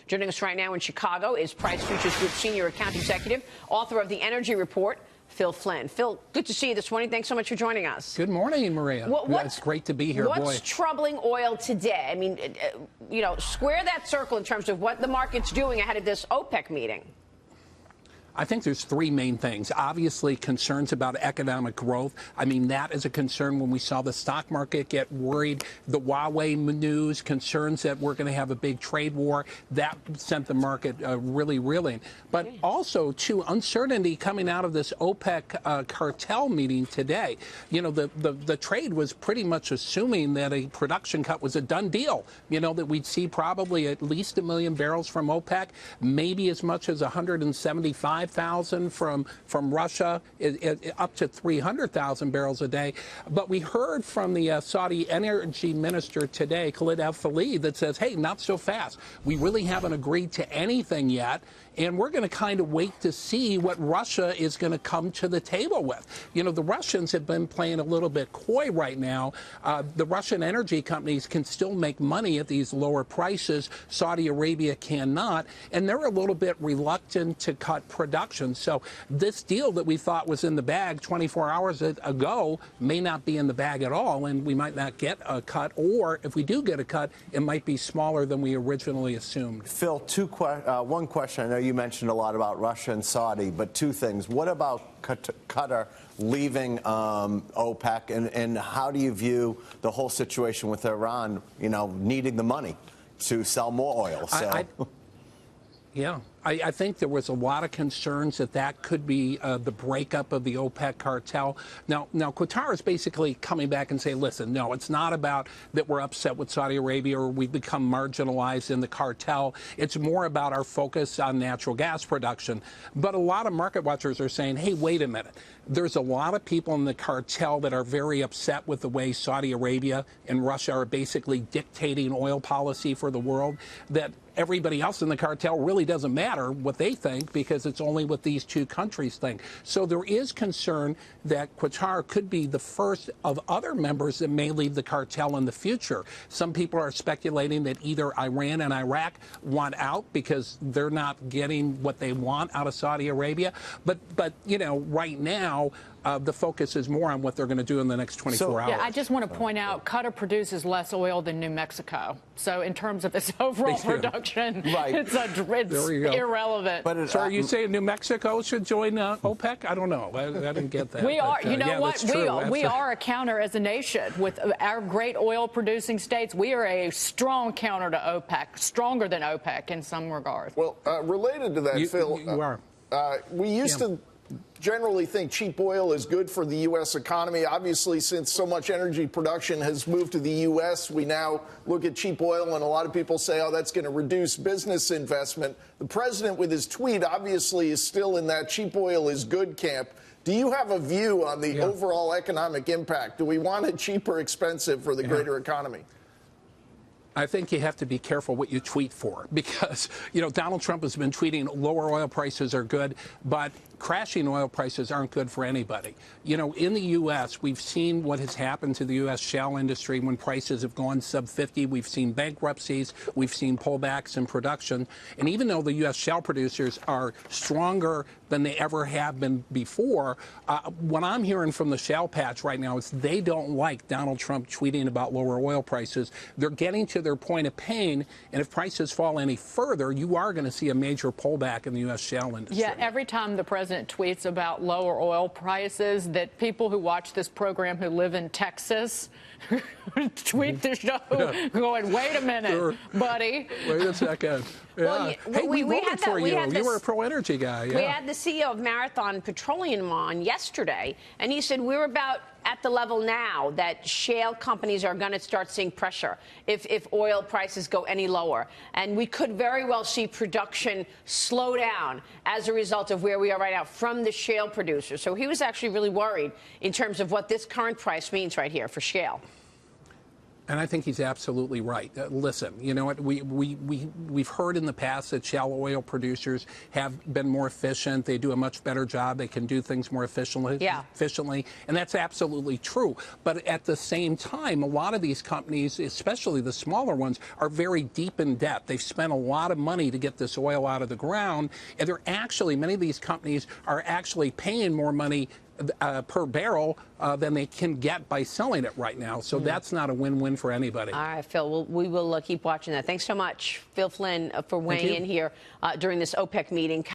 Joining us right now in Chicago is Price Futures Group Senior Account Executive, author of the Energy Report, Phil Flynn. Phil, good to see you this morning. Thanks so much for joining us. Good morning, Maria. It's great to be here. What's troubling oil today? I mean, square that circle in terms of what the market's doing ahead of this OPEC meeting. I think there's three main things. Obviously, concerns about economic growth. I mean, that is a concern when we saw the stock market get worried. The Huawei news, concerns that we're going to have a big trade war, that sent the market really reeling. But also, too, uncertainty coming out of this OPEC cartel meeting today. You know, the trade was pretty much assuming that a production cut was a done deal. You know, that we'd see probably at least 1 million barrels from OPEC, maybe as much as 175,000 from Russia, up to 300,000 barrels a day. But we heard from the Saudi energy minister today, Khalid al-Falih, that says, hey, not so fast. We really haven't agreed to anything yet. And we're going to kind of wait to see what Russia is going to come to the table with. You know, the Russians have been playing a little bit coy right now. The Russian energy companies can still make money at these lower prices. Saudi Arabia cannot. And they're a little bit reluctant to cut production. So this deal that we thought was in the bag 24 hours ago may not be in the bag at all. And we might not get a cut. Or if we do get a cut, it might be smaller than we originally assumed. Phil, one question. I know you mentioned a lot about Russia and Saudi, but two things. What about Qatar leaving OPEC, and how do you view the whole situation with Iran, needing the money to sell more oil? I think there was a lot of concerns that could be the breakup of the OPEC cartel. Now, Qatar is basically coming back and saying, listen, no, it's not about that we're upset with Saudi Arabia or we've become marginalized in the cartel. It's more about our focus on natural gas production. But a lot of market watchers are saying, hey, wait a minute. There's a lot of people in the cartel that are very upset with the way Saudi Arabia and Russia are basically dictating oil policy for the world, that everybody else in the cartel really doesn't matter what they think because it's only what these two countries think. So there is concern that Qatar could be the first of other members that may leave the cartel in the future. Some people are speculating that either Iran and Iraq want out because they're not getting what they want out of Saudi Arabia. But right now, the focus is more on what they're going to do in the next 24 hours. Yeah, I just want to point out, Qatar produces less oil than New Mexico. So in terms of its overall production, it's irrelevant. But so are you saying New Mexico should join OPEC? I don't know. I didn't get that. We are. You know what? We are a counter as a nation with our great oil-producing states. We are a strong counter to OPEC, stronger than OPEC in some regards. Well, related to that, Phil, you are. We used to generally think cheap oil is good for the U.S. economy. Obviously, since so much energy production has moved to the U.S., we now look at cheap oil, and a lot of people say, oh, that's going to reduce business investment. The president, with his tweet, obviously is still in that cheap oil is good camp. Do you have a view on the overall economic impact? Do we want it cheap or expensive for the greater economy? I think you have to be careful what you tweet for because, Donald Trump has been tweeting lower oil prices are good, but crashing oil prices aren't good for anybody. In the U.S., we've seen what has happened to the U.S. shale industry when prices have gone sub 50. We've seen bankruptcies. We've seen pullbacks in production. And even though the U.S. shale producers are stronger than they ever have been before, what I'm hearing from the shale patch right now is they don't like Donald Trump tweeting about lower oil prices. They're getting to their point of pain, and if prices fall any further, you are going to see a major pullback in the U.S. shale industry. Yeah, every time the president tweets about lower oil prices, that people who watch this program who live in Texas tweet the show going, wait a minute, buddy. Wait a second. Well, hey, we voted for you. You were a pro-energy guy. We had the CEO of Marathon Petroleum on yesterday, and he said we're about at the level now that shale companies are going to start seeing pressure if oil prices go any lower. And we could very well see production slow down as a result of where we are right now from the shale producers. So he was actually really worried in terms of what this current price means right here for shale. And I think he's absolutely right. Listen, you know what? We've heard in the past that shale oil producers have been more efficient. They do a much better job. They can do things more efficiently. Yeah. And that's absolutely true. But at the same time, a lot of these companies, especially the smaller ones, are very deep in debt. They've spent a lot of money to get this oil out of the ground. And they're actually, many of these companies are actually paying more money per barrel than they can get by selling it right now. So that's not a win-win for anybody. All right, Phil, we will keep watching that. Thanks so much, Phil Flynn, for weighing in here during this OPEC meeting.